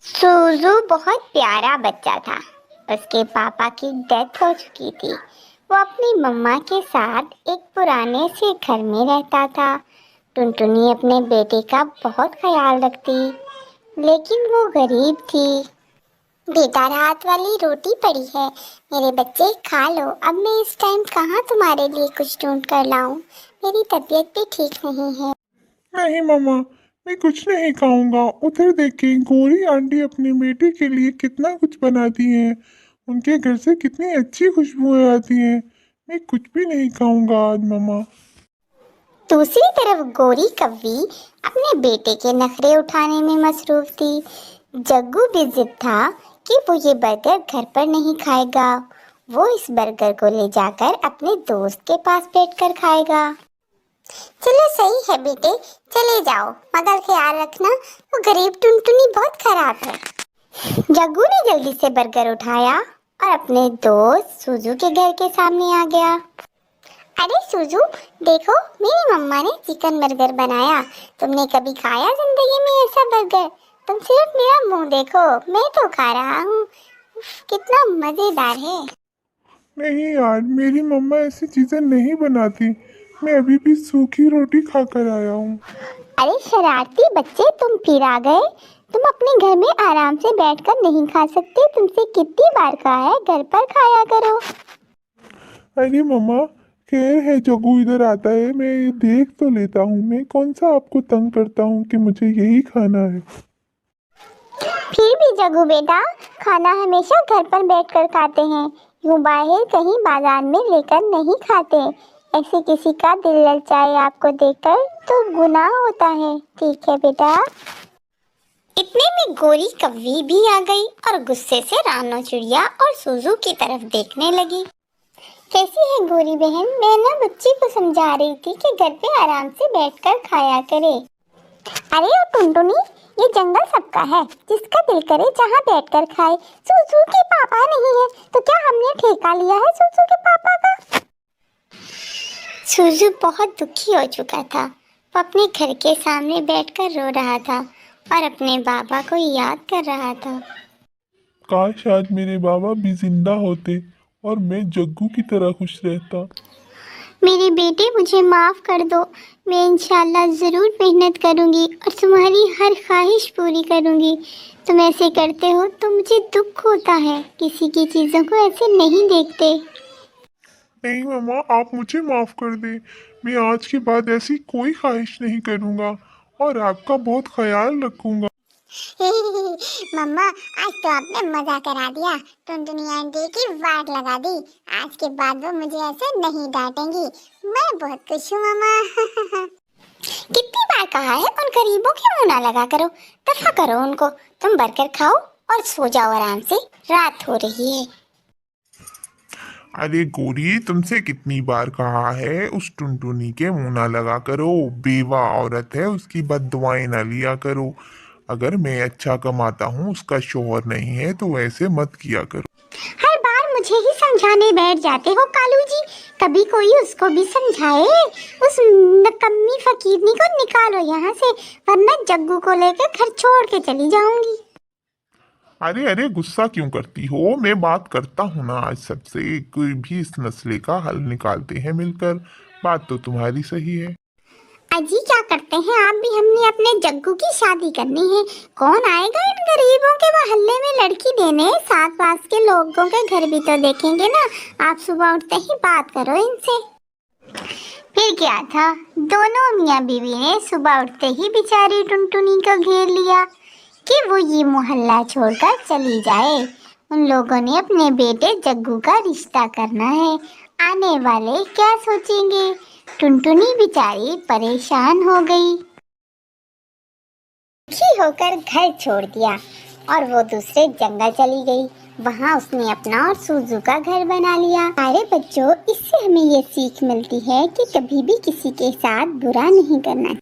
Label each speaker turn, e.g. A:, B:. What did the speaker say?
A: सुजू बहुत प्यारा बच्चा था। उसके पापा की डेथ हो चुकी थी। वो अपनी मम्मा के साथ एक पुराने से घर में रहता था। टुनटुनी अपने बेटे का बहुत ख्याल रखती, लेकिन वो गरीब थी। बेटा, रात वाली रोटी पड़ी है, मेरे बच्चे खा लो। अब मैं इस टाइम कहाँ तुम्हारे लिए कुछ ढूंढ कर लाऊं? मेरी तबीयत भी ठीक नहीं है।
B: नहीं मम्मा, मैं कुछ नहीं खाऊंगा। उधर देखिए, गोरी आंटी अपने बेटे के लिए कितना कुछ बनाती हैं। उनके घर से कितनी अच्छी खुशबुएं आती हैं। मैं कुछ भी नहीं खाऊंगा आज मम्मा।
A: दूसरी तरफ गोरी कव्वी अपने बेटे के नखरे उठाने में मसरूफ थी। जग्गू भी जिद था कि वो ये बर्गर घर पर नहीं खाएगा। वो इस बर्गर को ले जाकर अपने दोस्त के पास बैठकर खाएगा। चलो सही है बेटे, चले जाओ, मगर ख्याल रखना वो गरीब टुनटुनी बहुत खराब है। जग्गू ने जल्दी से बर्गर उठाया और अपने दोस्त सुजू के घर के सामने आ गया। अरे सुजू, देखो मेरी मम्मा ने चिकन बर्गर बनाया। तुमने कभी खाया जिंदगी में ऐसा बर्गर? तुम सिर्फ मेरा मुंह देखो, मैं तो खा रहा हूँ। कितना मजेदार है।
B: नहीं यार, मेरी मम्मा ऐसी चीजें नहीं बनाती। मैं अभी भी सूखी रोटी खाकर आया हूँ।
A: अरे शरारती बच्चे, तुम फिर आ गए। तुम अपने घर में आराम से बैठकर नहीं खा सकते? तुमसे कितनी बार कहा है घर पर खाया करो।
B: अरे मम्मा, खैर है, जग्गू इधर आता है, मैं देख तो लेता हूँ। मैं कौन सा आपको तंग करता हूँ कि मुझे यही खाना है।
A: फिर भी जग्गू बेटा, खाना हमेशा घर पर बैठकर खाते हैं, यूं बाहर कहीं बाजार में लेकर नहीं खाते। ऐसे किसी का दिल ललचाए आपको देखकर तो गुनाह होता है। ठीक है बेटा। इतने में गोरी कव्वी भी आ गई और गुस्से से रानो चिड़िया और सुजू की तरफ देखने लगी। कैसी है गोरी बहन? मैं ना बच्ची को समझा रही थी कि घर पे आराम से बैठकर खाया करे। अरे ओ टुनटुनी, ये जंगल सबका है, जिसका दिल करे जहाँ बैठकर खाए। सुसु के पापा नहीं है तो क्या हमने ठेका लिया है सुसु के पापा का? सुसु बहुत दुखी हो चुका था। वो अपने घर के सामने बैठकर रो रहा था और अपने बाबा को याद कर रहा था।
B: काश आज मेरे बाबा भी जिंदा होते और मैं जग्गू की तरह खुश रहता।
A: मेरे बेटे, मुझे माफ़ कर दो। मैं इंशाल्लाह ज़रूर मेहनत करूँगी और तुम्हारी हर ख्वाहिश पूरी करूँगी। तुम ऐसे करते हो तो मुझे दुख होता है। किसी की चीज़ों को ऐसे नहीं देखते।
B: नहीं मम्मा, आप मुझे माफ कर दे। मैं आज के बाद ऐसी कोई ख्वाहिश नहीं करूँगा और आपका बहुत ख्याल रखूँगा।
A: मम्मा, आज तो आपने मजा करा दिया। टुनटुनी आंटी की वाट लगा दी। आज के बाद वो मुझे ऐसे नहीं डांटेंगी। मैं बहुत खुश हूँ मम्मा। कितनी बार कहा है उन गरीबों के मुंह ना लगा करो। दफा करो उनको। तुम बर्गर खाओ और सो जाओ आराम से, रात हो रही है।
B: अरे गोरी, तुमसे कितनी बार कहा है उस टुनटुनी के मुंह ना लगा करो। बेवा औरत है, उसकी बददुआएं ना लिया करो। अगर मैं अच्छा कमाता हूँ, उसका शोहर नहीं है, तो ऐसे मत किया करो।
A: हर बार मुझे ही समझाने बैठ जाते हो कालू जी। कभी कोई उसको भी समझाए। उस नकम्मी फकीरनी को निकालो यहाँ से, वरना जग्गू को लेकर घर छोड़ के चली जाऊंगी।
B: अरे अरे, गुस्सा क्यों करती हो? मैं बात करता हूँ ना आज सबसे। कोई भी इस मसले का हल निकालते हैं मिलकर। बात तो तुम्हारी सही है।
A: अजी क्या करते हैं आप भी? हमने अपने जग्गू की शादी करनी है। कौन आएगा इन गरीबों के मोहल्ले में लड़की देने? साथ पास के लोगों के घर भी तो देखेंगे ना। आप सुबह उठते ही बात करो इनसे। फिर क्या था, दोनों मियाँ बीवी ने सुबह उठते ही बेचारी टुनटुनी को घेर लिया कि वो ये मोहल्ला छोड़कर चली जाए। उन लोगों ने अपने बेटे जग्गू का रिश्ता करना है। आने वाले क्या सोचेंगे? टुनटुनी बेचारी परेशान हो गई। दुखी होकर घर छोड़ दिया और वो दूसरे जंगल चली गई। वहाँ उसने अपना और सूजू का घर बना लिया। अरे बच्चों, इससे हमें ये सीख मिलती है कि कभी भी किसी के साथ बुरा नहीं करना।